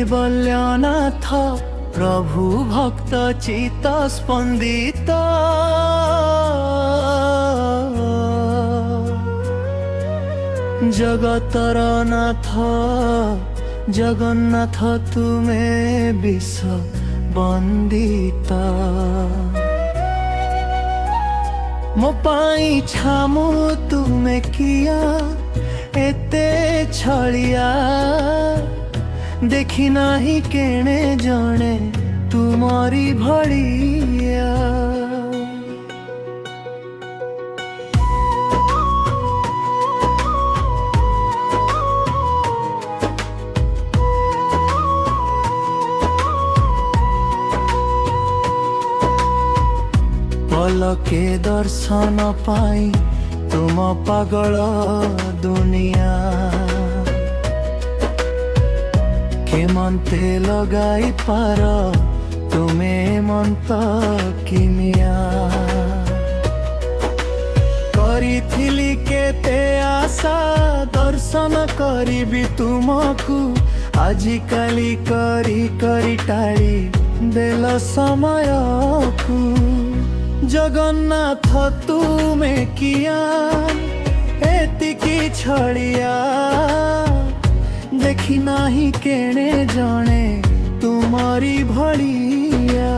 कैवल्यनाथ प्रभु भक्त चित स्पंदित जगतर नाथ जगन्नाथ तुमे विश्व वंदिता मो पाई छामु तुमे किया एते छलिया देखी नाही केणे जणे तुमरी भड़िया पलके दर्शन पाई तुम पागल दुनिया केमंते लगाई पार तुमे मंत किमिया करिथिली केते आशा दर्शन करिबी तुमकु आजिकाली करी करी टाड़ी देल समय को जगन्नाथ तुमे किया एतिकी छड़िया देखी नाही केणे जणे तुमरी भड़िया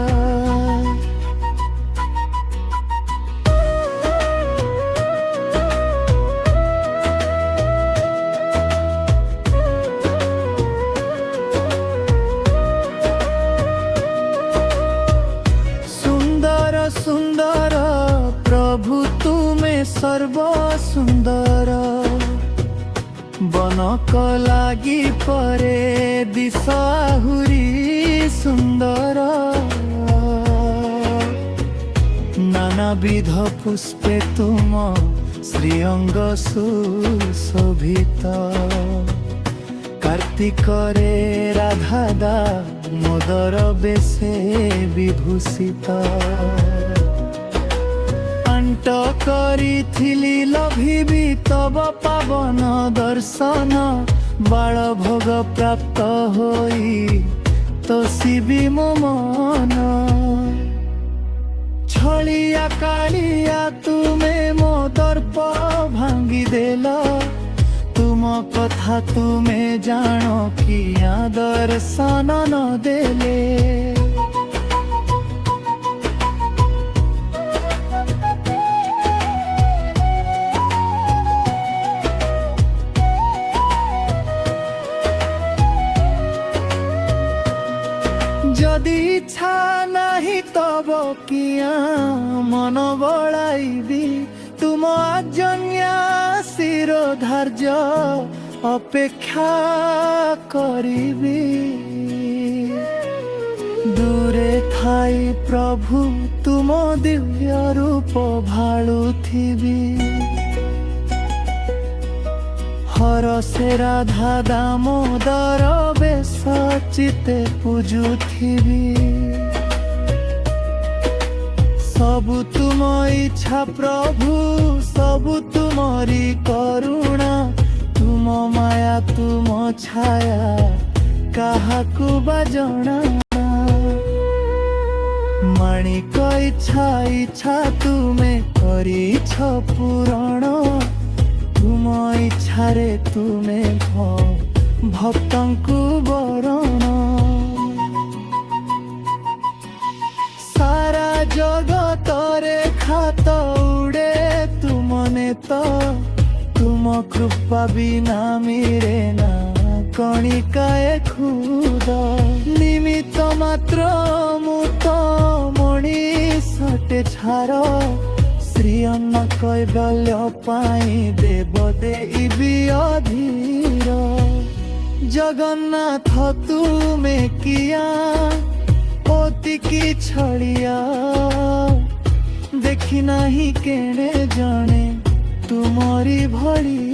सुंदर सुंदर प्रभु तुमे सर्व सुंदर बनक लागी परे दिशाहुरी सुंदर नानाविध पुष्पे तुम श्रीअंग सुशोभित कार्तिक रे राधा दामोदर बेशे विभूषित अंट करिथिली लभिबी तब पावन दर्शन बाल भोग प्राप्त होई तोषिबी मो मन छलिया कालिया तुमे मो दर्प भांगी देल तुम कथा तुमे जानो किया दर्शन न देले जदि इच्छा नहीं तब किया मन बड़ाईबी तुम आज्ञा शिरोधार्य अपेक्षा करिबी दूरे थाई प्रभु तुम दिव्य रूप भालुथिबी हर से राधा दामोदर बेश चिते पूजुथिबी सबु तुम इच्छा प्रभु सबु तुमरी करुणा तुम माया तुम छाया काहाकु बजना माणिक इच्छा इच्छा तुमे करिछ पूरण तुम इच्छा रे तुमे भक्तंकु बरण सारा जगत रे खात उड़े तुम नेत तुम कृपा बिना मिरे ना कणिकाए खुद निमित्त मात्र मुत मणिषटे छार श्री अन्न कैवल्य पाई देव देवी अधीर जगन्नाथ तुमे किया ओतिकी छड़िया देखी नाही केणे जणे तुमरी भड़िया।